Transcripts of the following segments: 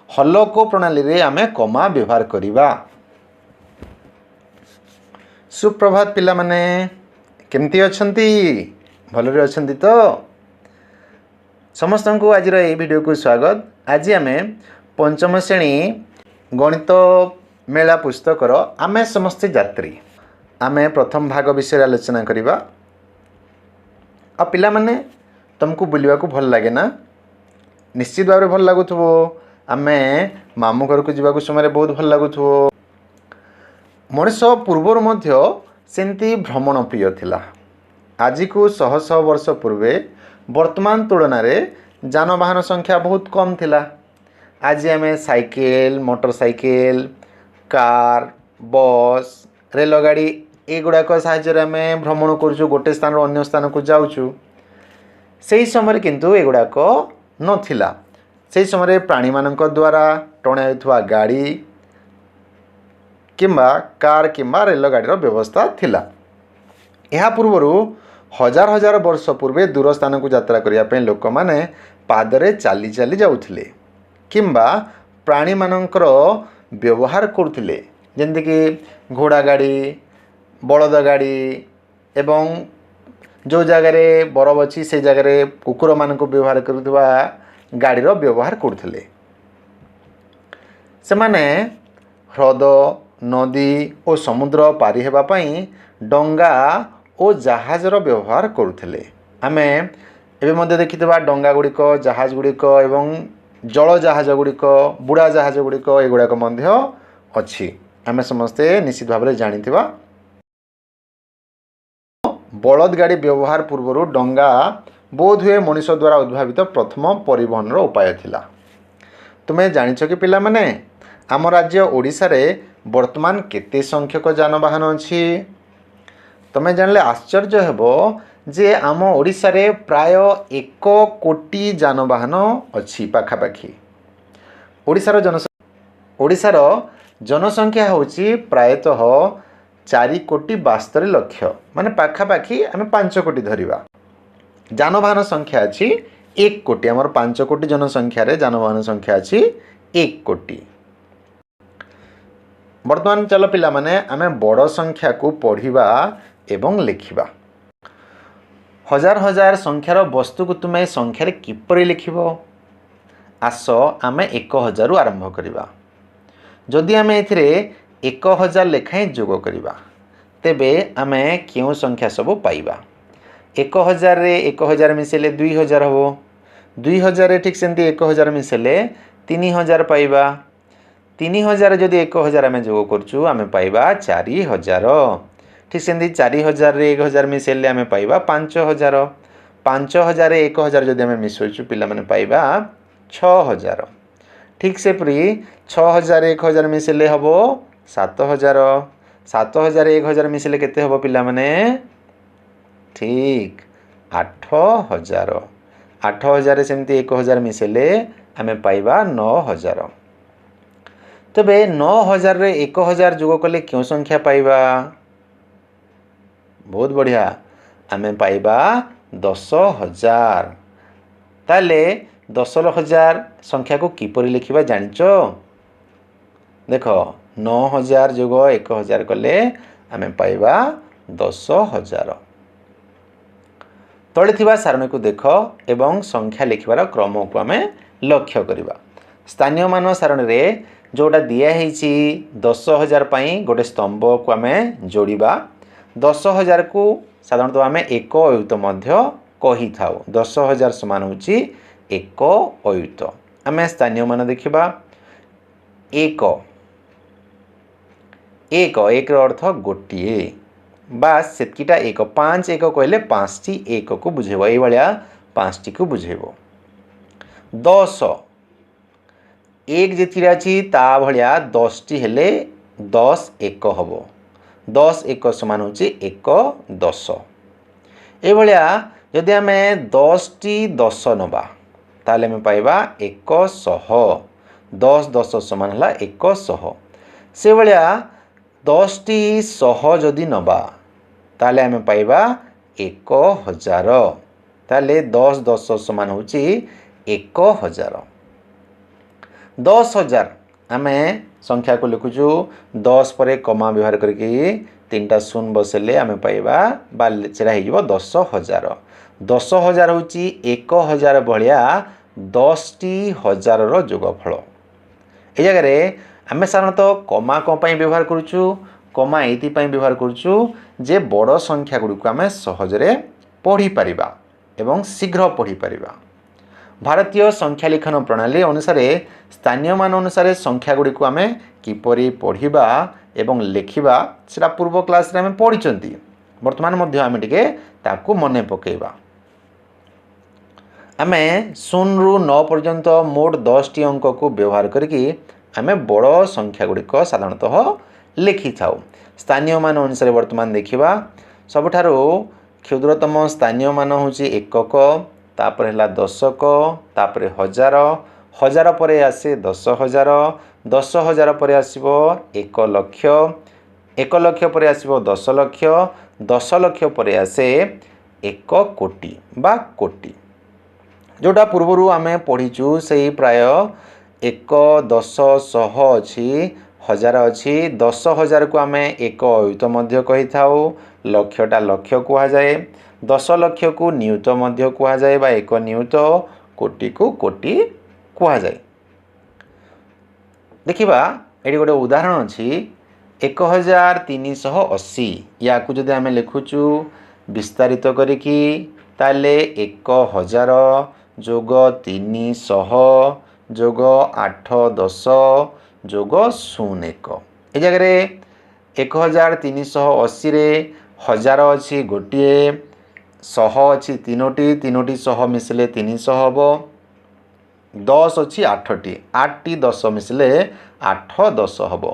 हल को प्रणाली रे आमे कमा व्यवहार करिबा। सुप्रभात पिला माने, केमती अछंती? भलरे अछंती तो? समस्त को आज वीडियो को स्वागत। आज आमे पंचम श्रेणी गणित मेला पुस्तकर आमे समस्त यात्री आमे प्रथम भाग विषय आलोचना करिबा। आ पिला माने तुमको बुलिबा को भल लागे ना? निश्चित भाव भल लागुथबो। आमे मामू घर को जीवा समय बहुत भल लागुथबो। मनुष्य पूर्वर मध्य सेमती भ्रमण प्रिय थिला। आज को शह शह वर्ष पूर्वे वर्तमान तुलना रे जानवाहन संख्या बहुत कम थिला। आज आमे साइकेल, मोटरसाइकेल, कार, बस, रेलगाड़ी एगुड़ाक साहाय्य आमे भ्रमण करूँ, गोटे स्थान अन्य स्थान को जाऊँ। से समय किंतु एगुड़ाक नथिला। से समय प्राणी मानक द्वारा टणा होइथवा गाड़ी किंबा कार किंबा रेलगाड़ी व्यवस्था थिला। यह पूर्वर हजार हजार वर्ष पूर्वे दूर स्थान को यात्रा करने लोक माने पादरे चाली चाली जाउथिले किंबा प्राणी मानकर व्यवहार करुथिले, जेमति कि घोड़ा गाड़ी, बलद गाड़ी एवं जो जगार बरफ अच्छी से जगार कुकुर मान व्यवहार करुवा गाड़ीर व्यवहार करुथिले। सेमाने ह्रद, नदी और समुद्र पारी हेबा पई डंगा और जहाजर व्यवहार करुथिले। आमे एबे मध्ये देखितबा डंगा गुड़िक, जहाज गुड़िक एवं जल जहाज गुड़िक, बुड़ा जहाज गुड़िक एगुड़ाक मध्य अछि। आमे समस्ते निश्चित भाव जानिथिबा। बलद गाड़ी व्यवहार पूर्वर डंगा बोध हुए मनुष्य द्वारा उद्भावित प्रथम परिवहन उपाय थिला। तुमे जानिछ कि पिला माने आम राज्य ओडिशा रे वर्तमान केते संख्यक जानवाहन अछि? तुमे जानले आश्चर्य हेबो जे आम ओडिशा रे प्राय 1 कोटी जानवाहन अछि पाखापाखि। ओडिशार जनसंख्या होची प्रायतः 4 कोटी 72 लक्ष, माने पाखापाखि आमे 5 कोटी धरिबा। जानवाहन संख्या अछि 1 कोटी। आमर 5 कोटी जनसंख्या रे जानवाहन संख्या अछि 1 कोटी। वर्तमान चलो पिला माने आमे बड़ संख्या को पढ़िबा एवं लिखिबा। हजार हजार संख्यार वस्तु को तुमे संख्यार किपरि लिखिबो? आस आमे 1000 रु आरंभ करिबा। जदि आमे एथिरे 1000 लेखाएं जोग करिबा तेबे आमे केउ संख्या सब पाइबा? 1000 रे 1000 मिसेले 2000 हो। 2000 रे ठीक सेमती 1000 मिसेले 3000 पाइबा। 3000 जदि 1000 आमे जोग करछु आमे पाइबा 4000। ठीक सेमती 4000 रे 1000 मिसेले आमे पाइबा 5000। 5000 रे 1000 जदि आमे मिसोइछु पिला माने पाइबा 6000। ठीक से परी 6000 रे 1000 मिसेले हबो 7000। 7000 रे 1000 मिसेले केते हबो पिला माने? ठीक 8000। 8000 रे सेमती 1000 मिसेले आमे पाइबा 9000। तबे 9000 रे 1000 जोग कले क्यों संख्या पाइबा? बहुत बढ़िया, आमे पाइबा 10000। ताले 10000 संख्या को किपरि लिखिबा जानिचो? देखो 9000 जोग 1000 कले आमे पाइबा 10000। तले थिबा सारणी को देख एवं संख्या लिखिबार क्रम को आमे लक्ष्य करिबा। स्थानीय मान सारणी रे जोटा दिया हेछि 10000 पई गोटे स्तंभ को आमे जोड़िबा। 10000 को साधारणतः आमे 1 अयुत मध्य कहि थाउ। 10000 समान होछि 1 अयुत। आमे स्थानीय मान देखिबा। 1 रो अर्थ गोटिए, बास सेतकीटा 1। 5 1 कहले 5 टी 1 को बुझेबो। एई भलिया 5 टी को बुझेबो। 10 1 जेतिरा अछि ता भलिया 10 टी हेले 10 1 हबो। 10 1 समान होछि 1 10। एई भलिया यदि आमे 10 टी 10 नबा ताले में पाइबा 100। 10 10 समान हला 100। से भलिया 10 टी 100 जदि नबा ताले आमे पाइबा 1000। ताले 10 10 समान होछि 1000। 10,000 आम संख्या को लिखुचु 10 पर कमा व्यवहार करके 3टा शून्य बसले आम पाइबा बा सेटा हो 10,000 10,000 हूँ 1,000 भाया 10टी हजार जोगफल। ये जगह आम साधारणतः कमा कौन व्यवहार करुचु कमा ये व्यवहार करुचु जे बड़ संख्या गुड़िक आम सहजरे पढ़ी पारिबा एवं शीघ्र पढ़ी पारिबा। भारतीय संख्या लिखन प्रणाली अनुसार स्थानीय मान अनुसार संख्या गुड़िक आम किपरि पढ़िबा एवं लेखिबा सेटा पूर्व क्लास रे आम पढ़ी वर्तमान मध्य आम टिके ताकू मने पकेबा। आम 0 ରୁ 9 पर्यंत मोट 10टी अंक को व्यवहार करके आम बड़ संख्या गुड़िक साधारणतः लिखि थाउ। स्थानीय मान अनुसार वर्तमान देखिबा सबठारो क्षुद्रतम स्थानीय मान हूँ एकक तापर है दशक तापर 1000 1000 पर आसे 10,000 10,000 पर आसो 1 लक्ष 1 लक्ष पर आसो 10 लक्ष 10 लक्ष पर आसे 1 कोटी बा कोटी जोटा पूर्वर आम पढ़ीचु से प्राय 1 10 100 अच्छी 1000 अच्छी 10,000 को आम 1 अयुत मध्य कही थाउ लक्षटा लक्ष कह जाए 10 लक्ष को नियुत मध्य कह जाए बा 1 नियुत कोटी को कोटी कह जाए। देखिबा एटी गोटे उदाहरण अच्छी 1380 या को जदि आम लिखुचु विस्तारित करिकी ताले 1000 जोग 300 जोग 8 10 जोग 01 ए जगह 1380 रे 1000 अच्छी गोटे 100 अच्छी तीनोटी 100 मिसले 300 हम 10 अच्छी 8टी 8टी 10 मिसले 8 10 हम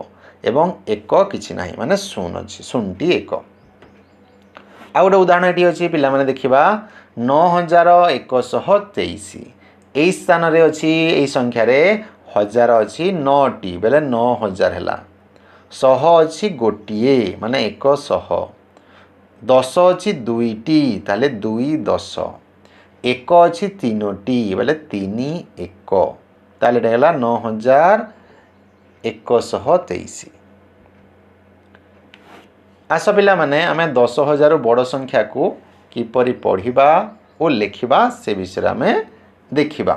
एवं 1 किछि नाही माने 0 अच्छी 0टी 1 आ गोटे उदाहरण ये अच्छी पिला माने देखिबा 9123 यही स्थान रे अच्छी यही संख्या रे 1000 अच्छी 9टी बेले 9000 है 100 अच्छी गोटे माने 100 10 अच्छी 2टी ताले 2 10 1 अच्छी 3टी बेले 3 1 ताले एटा 9123। आस पिला माने आमे 10,000 बड़ संख्या को किपरि पढ़िबा और लेखिबा से विषय आमे देखिबा।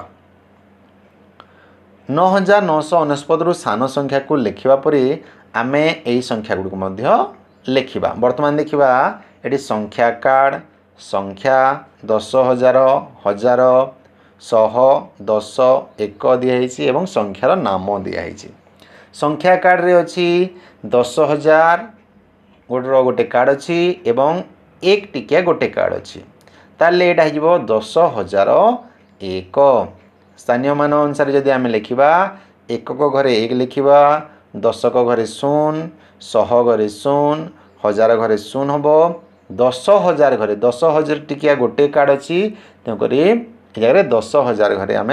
9,969 रु सान संख्या को लेखिबा परे आमे एई संख्या गुडको मध्य लेखिबा। वर्तमान देखिबा एटी संख्या कार्ड संख्या 10,000 1000 100 10 1 दिया हेछि एवं संख्यार नाम दिया हेछि। संख्या कार्ड रे अछि 10,000 गोटे कार्ड अच्छी एवं 1 टिकिया गोटे कार्ड अच्छी ताले एटा हिजबो 10,001। स्थानीय मान अनुसार जदि आम लिखिबा 1 को घरे 1 लिखिबा 10 को घरे 0 100 घरे 0 1000 घरे 0 हबो 10,000 घरे 10,000 टिकिया गोटे कार्ड अच्छी तेणुक जगह 10,000 घरे आम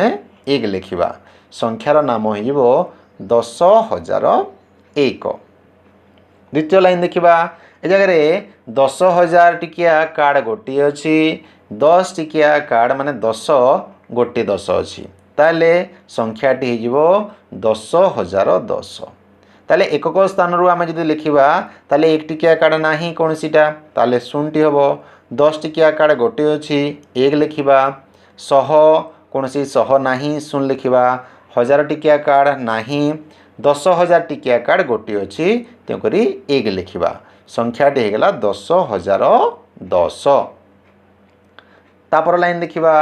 1 लिखिबा संख्यार नाम हिजबो 10,001। द्वितीय लाइन देखिबा ए जगह 10,000 टिकिया कार्ड गोटे अच्छी 10 टिकिया कार्ड माने 10 गोटे 10 अच्छी ताले संख्याटी हिजबो 10,010 ताले एकक स्थान रू आम जदि लिखिबा ताले 1 टिकिया कार्ड नाही कोनसीटा ताले 0टी हबो 10 टिकिया कार्ड गोटे अच्छी 1 लिखिबा 100 कोनसी 100 नाही 0 लिखिबा 1000 टिकिया कार्ड नाही 10,000 टिकिया कार्ड गोटे अच्छी तेणुक 1 लिखिबा संख्याटी होगला 10,010। तापर लाइन देखिबा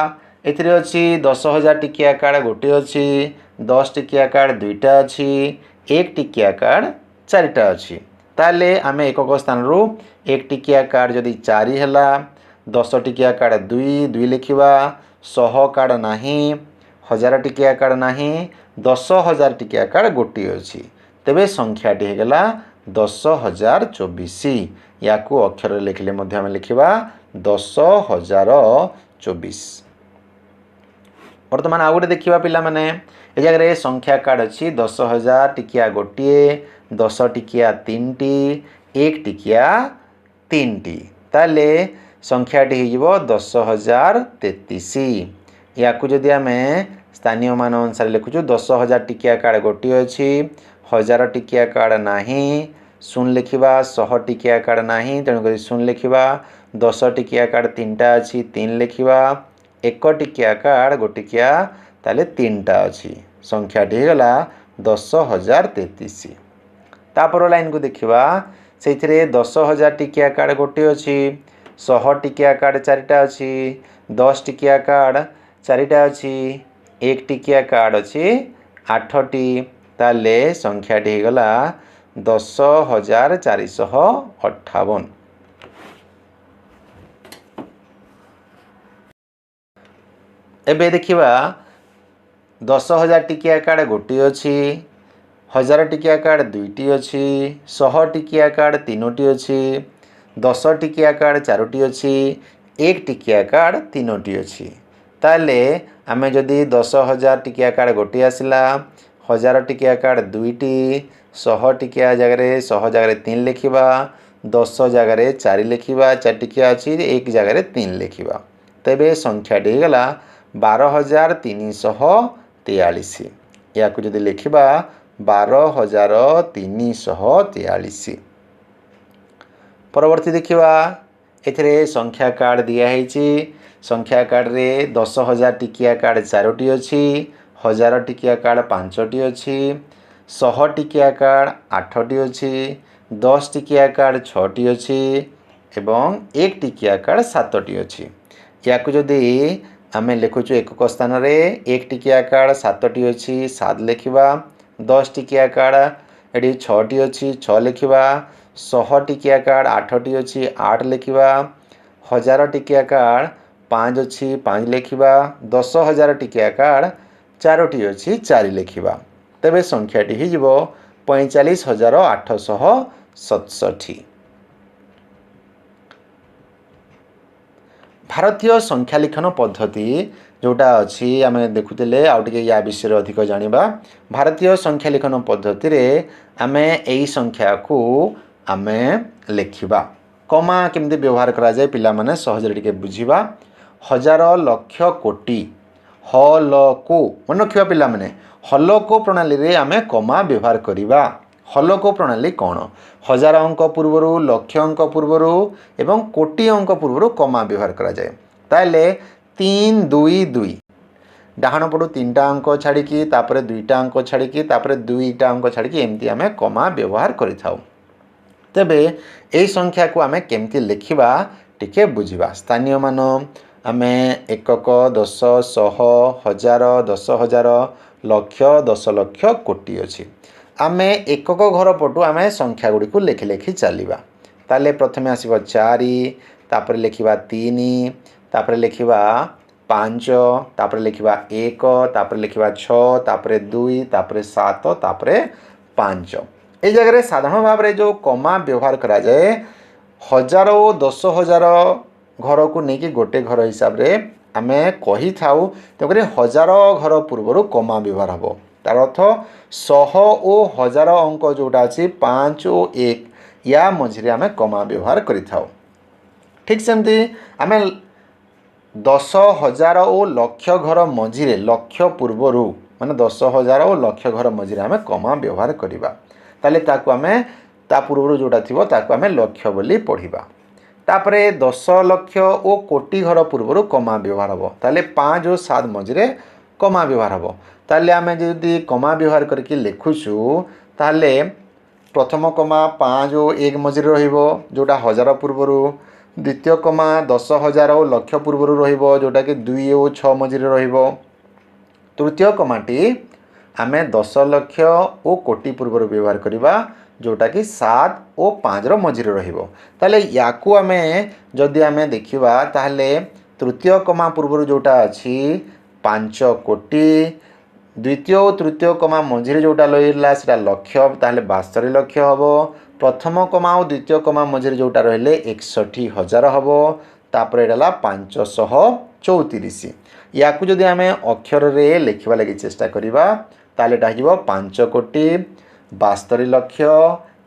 एथिरे अच्छी 10,000 टिकिया कार्ड गोटे अच्छी 10 टिकिया कार्ड 2टा अच्छी 1 टिकिया कार्ड 4टा अच्छी ताले आमे एकक स्थान रू 1 टिकिया कार्ड जदि 4 हैला 10 टिकिया कार्ड 2 लिखिबा 100 कार्ड नाही 1000 टिकिया कार्ड नाही 10,000 टिकिया कार्ड गोटे अच्छी तेबे संख्याटी होगला 10,024 या को अक्षर लिखले मध्य आम लिखिबा 10,024। वर्तमान आउ गोटे देखिबा पिला माने ए जगह संख्या कार्ड अच्छी 10,000 टिकिया गोटे 10 टिकिया 3टी 1 टिकिया 3टी ताले संख्याटी हो 10,033 या को जदि आम स्थानीय मान अनुसार लिखुचु 10,000 टिकिया कार्ड गोटे अच्छी 1000 टिकिया कार्ड नाही शून्य लिखा 100 टिकिया कार्ड नाही तेणुक शून्य लिखा 10 टिकिया कार्ड 3टा अच्छी 3 लिखा 1 टिकिया कार्ड गोटिकिया ताले 3टा अच्छी संख्याटी गला 10,033। तापर लाइन को देखिवा से 10,000 टिकिया कार्ड गोटे अच्छी 100 टिकिया कार्ड 4टा अच्छी 10 टिकिया कार्ड 4टा अच्छी 1 टिकिया कार्ड अच्छी 8टी ताले संख्याटी गला 10,458। एबे देखिवा 10,000 टिकिया कार्ड गोटे अच्छी 1000 टिकिया कार्ड 2टी अच्छी 100 टिकिया कार्ड 3टी अच्छी 10 टिकिया कार्ड 4टी अच्छी 1 टिकिया कार्ड 3टी अच्छी ताले आमे जदि 10,000 टिकिया कार्ड गोटे आसला 1000 टिकिया कार्ड 2टी 100 टिकिया जगह 100 जगह 3 लिखा 10 जगह 4 लिखा 4 टिकिया अच्छी 1 जगह 3 लिखा तेबे संख्याटी गला 12,343 या जदि लिखा 12,343। परवर्ती देखिवा एथिरे संख्या कार्ड दिया है संख्या कार्ड रे 10,000 टिकिया कार्ड 4टी अच्छी 1000 टिकिया कार्ड 5टी अच्छी 100 टिकिया कार्ड 8टी अच्छी 10 टिकिया कार्ड 6टी अच्छी एवं 1 टिकिया कार्ड 7टी अच्छी या जदि आमे लिखुचु एकक स्थान रे 1 टिकिया कार्ड 7टी अच्छी 7 लिखा 10 टिकिया कार्ड एटी 6टी अच्छी 6 लिखा 100 टिकिया कार्ड 8टी अच्छी 8 लिखा 1000 टिकिया कार्ड 5 अच्छी 5 लिखा 10,000 टिकिया कार्ड 4टी अच्छी 4 लिखा तेबे संख्याटी हो 45,867। भारतीय संख्या लिखन पद्धति जोटा अच्छी आम देखुले आउ टे या विषय अधिक जानिबा। भारतीय संख्या लिखन पद्धति रे आमे एई संख्या को आमे लिखिबा कमा केमती व्यवहार करा जाए पिला माने सहज टिके बुझिबा। हजार लक्ष कोटी हल को मन रखिबा पिला माने हल को प्रणाली रे आमे कमा व्यवहार करिबा। हल को प्रणाली कौन 1000 अंक पूर्वर लक्ष अंक पूर्वर एवं कोटी अंक पूर्वर कमा व्यवहार करा जाए ताले 3 2 2 डाहाण पटू 3टा अंक छाड़ी तापर 2टा अंक छाड़ी तापर 2टा अंक छाड़ी एमती आमे कमा व्यवहार करिथाउ। तेबे एई संख्या को आमे केमती लिखिबा टिके बुझिबा। स्थानीय मान आमे एकक 10 100 1000 10,000 लक्ष 10 लक्ष कोटी अच्छी आमे एकक घर पटू आमे संख्या गुड़ी को लेखि लेखि चलिबा। ताले प्रथमे आसीबो 4 तापर लिखिबा 3 तापर लिखिबा 5 तापर लिखिबा 1 तापर लिखिबा 6 तापर 2 तापर 7 तापर 5 ए जगह रे साधारण भाव रे जो कमा व्यवहार करा जाए 1000 और 10,000 घर को लेकिन गोटे घर हिसाब रे आमे कही थाउ तेणुक 1000 घर पूर्वर कमा व्यवहार हम तार अर्थ 100 और 1000 अंक जोटा अच्छी 5 और 1 या मझे आमे कमा व्यवहार करि थाउ। ठीक सेमती आमे 10,000 और लक्ष घर मझिरे लक्ष पूर्वर माने 10,000 और लक्ष घर मझिरे आमे कमा व्यवहार करिबा ताले ताकू आमे ता पूर्वर जोटा थिबो ताकू आमे लक्ष बोली पढ़िबा। तापरे 10 लक्ष और कोटी घर पूर्वर कमा व्यवहार हम ताले 5 और 7 मझिरे कमा व्यवहार हम ताले आमे जदि कमा व्यवहार करके लिखुछु ताले प्रथम कमा 5 और 1 मझिरे रहिबो जोटा 1000 पूर्वर द्वितीय कमा 10,000 और लक्ष पूर्वर रहिबो जोटा कि 2 और 6 मझिरे रहिबो तृतीय कमाटी आमे 10 लक्ष और कोटी पूर्वर व्यवहार करिबा जोटा कि 7 और 5 मझिरे रहिबो ताले याकू आमे जदि आमे देखिबा ताले तृतीय कमा पूर्वर जोटा अछि 5 कोटी द्वितीय और तृतीय कमा मझिरे जोटा रहिला सेटा लक्ष ताले 72 लक्ष हबो प्रथम कमा और द्वितीय कमा मझिरे जोटा रहिले 61,000 हबो तापर एडाला 534 याकू जदि आमे अक्षर रे लिखिबा लागि चेष्टा करिबा ताले एटा हिबो 5 कोटी 72 लक्ष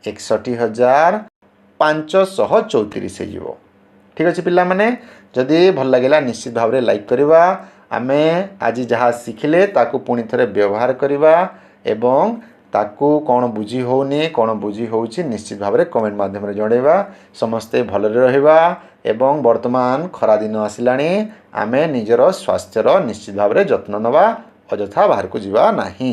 61,534 हो। ठीक अच्छे पिला माने जदि भल लगे निश्चित भाव में लाइक करवा आमे आज जहाँ शिखिले ताकू पुणी थरे व्यवहार करवा एवं ताकू कौन बुझी होनी कौन बुझी होउछि निश्चित भाव में कमेंट माध्यम जनइबा। समस्ते भलरे रहिबा एवं वर्तमान खरा दिन आसिलाणी आमे निजर स्वास्थ्यर निश्चित भाव में जत्न नवा अजथा बाहर को जीवा नाही।